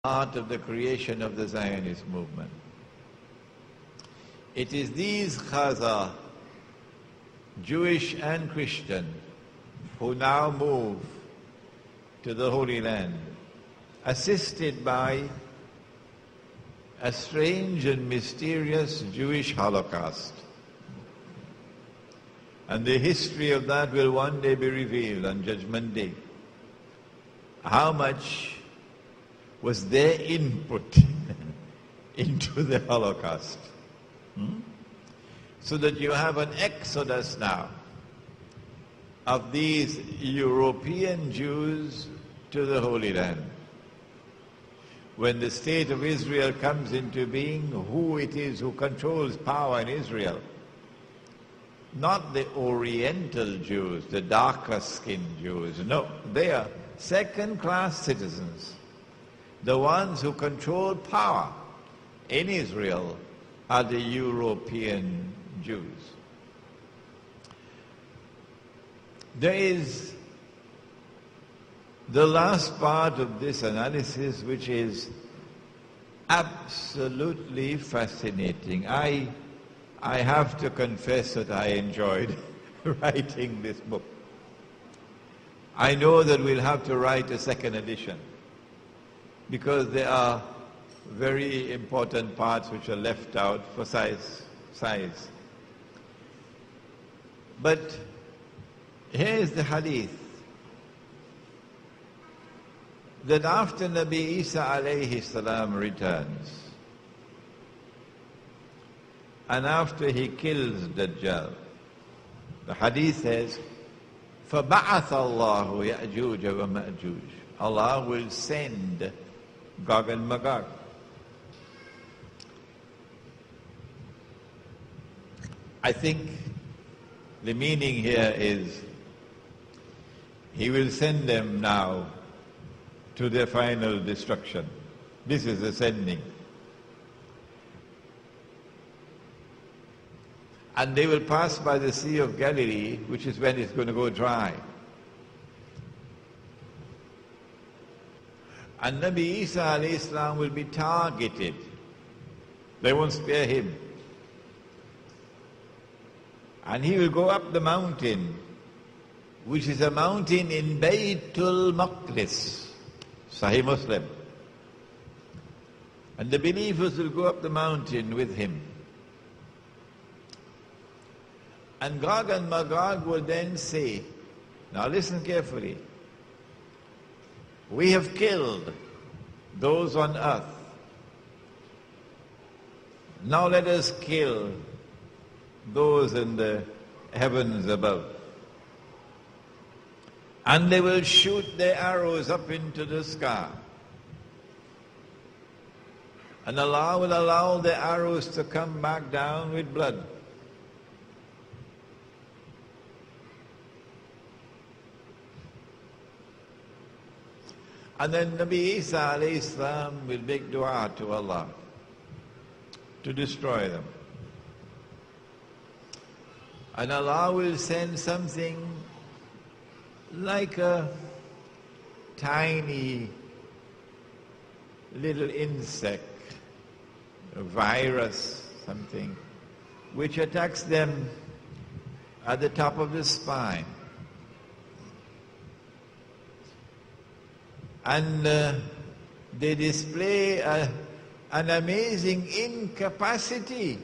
part of the creation of the Zionist movement. It is these Khaza, Jewish and Christian, who now move to the Holy Land, assisted by a strange and mysterious Jewish Holocaust. And the history of that will one day be revealed on Judgment Day. How much was their input into the Holocaust? So that you have an exodus now of these European Jews to the Holy Land. When the state of Israel comes into being, who it is who controls power in Israel? Not the Oriental Jews, the darker-skinned Jews. No, they are second-class citizens. The ones who control power in Israel are the European Jews. There is the last part of this analysis, which is absolutely fascinating. I have to confess that I enjoyed writing this book. I know that we'll have to write a second edition because there are very important parts which are left out for size. But here is the hadith that after Nabi Isa alayhi salam returns and after he kills Dajjal, the hadith says, فَبَعَثَ اللَّهُ يَأْجُوجَ وَمَأْجُوجَ. Allah will send Gog and Magog. I think the meaning here is He will send them now to their final destruction. This is the sending. And they will pass by the Sea of Galilee, which is when it's going to go dry. And Nabi Isa alayhi salam will be targeted. They won't spare him. And he will go up the mountain, which is a mountain in Baytul Maqdis, Sahih Muslim. And the believers will go up the mountain with him. And Gog and Magog will then say, now listen carefully, we have killed those on earth. Now let us kill those in the heavens above. And they will shoot their arrows up into the sky. And Allah will allow the arrows to come back down with blood. And then Nabi Isa alayhi salam will make dua to Allah to destroy them. And Allah will send something like a tiny little insect, a virus, something, which attacks them at the top of the spine. And they display an amazing incapacity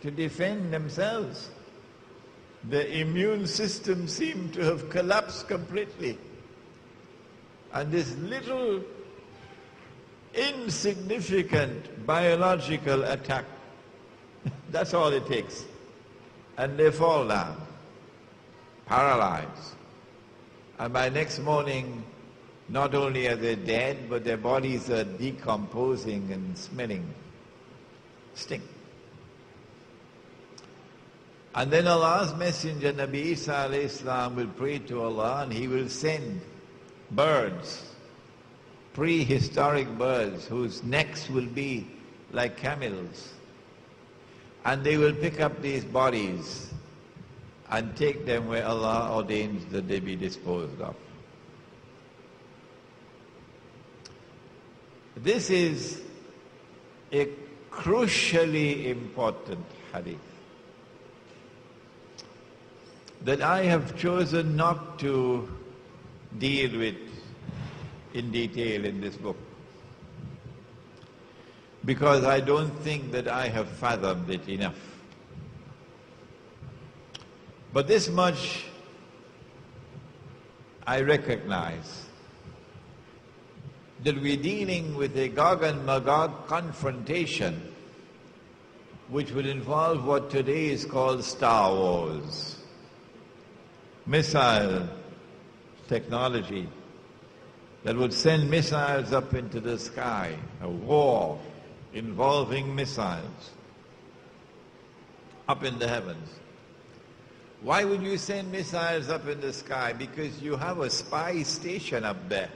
to defend themselves. The immune system seemed to have collapsed completely. And this little insignificant biological attack, that's all it takes. And they fall down, paralyzed. And by next morning, not only are they dead, but their bodies are decomposing and smelling stink. And then Allah's messenger, Nabi Isa alayhi salam, will pray to Allah and he will send birds, prehistoric birds, whose necks will be like camels. And they will pick up these bodies and take them where Allah ordains that they be disposed of. This is a crucially important hadith that I have chosen not to deal with in detail in this book, because I don't think that I have fathomed it enough. But this much I recognize, that we're dealing with a Gog and Magog confrontation which will involve what today is called Star Wars. Missile technology that would send missiles up into the sky, a war involving missiles up in the heavens. Why would you send missiles up in the sky? Because you have a spy station up there.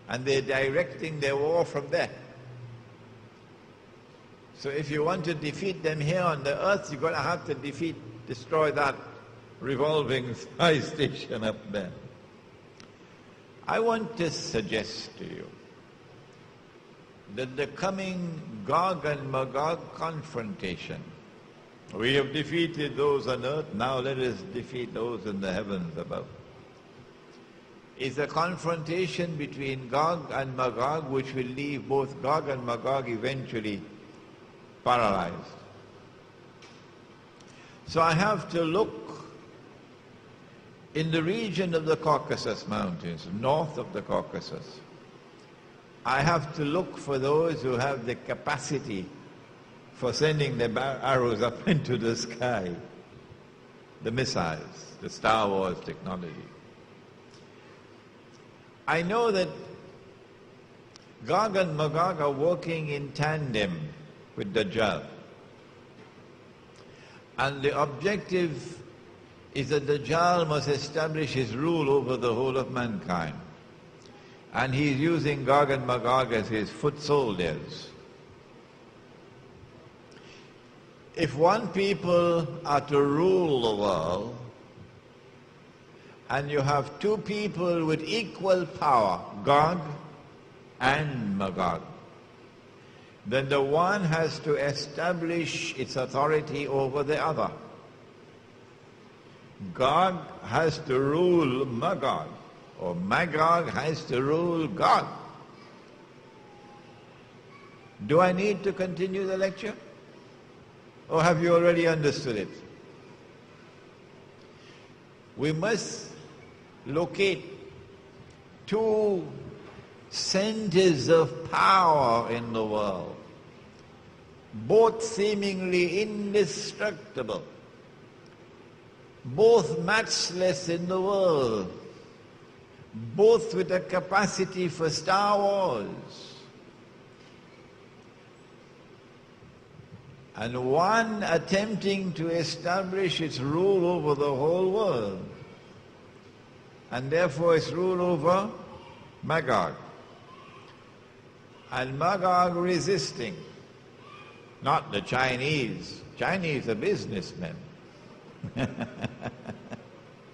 And they're directing their war from there. So if you want to defeat them here on the earth, you're going to have to destroy that revolving spy station up there. I want to suggest to you that the coming Gog and Magog confrontation, we have defeated those on earth, now let us defeat those in the heavens above, is a confrontation between Gog and Magog which will leave both Gog and Magog eventually paralyzed. So I have to look in the region of the Caucasus Mountains, north of the Caucasus. I have to look for those who have the capacity for sending the arrows up into the sky, the missiles, the Star Wars technology. I know that Gog and Magog are working in tandem with Dajjal. And the objective is that Dajjal must establish his rule over the whole of mankind. And he's using Gog and Magog as his foot soldiers. If one people are to rule the world, and you have two people with equal power, Gog and Magog, then the one has to establish its authority over the other. Gog has to rule Magog, or Magog has to rule Gog. Do I need to continue the lecture? Or have you already understood it? We must locate two centers of power in the world, both seemingly indestructible, both matchless in the world, both with a capacity for Star Wars, and one attempting to establish its rule over the whole world, and therefore its rule over Magog. And Magog resisting, not the Chinese. Chinese are businessmen.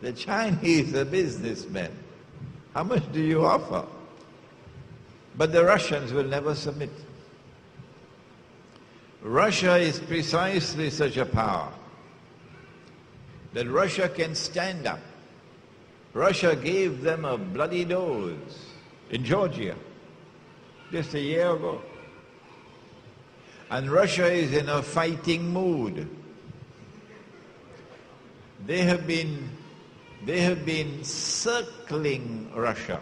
The Chinese are businessmen. How much do you offer? But the Russians will never submit. Russia is precisely such a power that Russia can stand up. Russia gave them a bloody dose in Georgia just a year ago. And Russia is in a fighting mood. They have been circling Russia.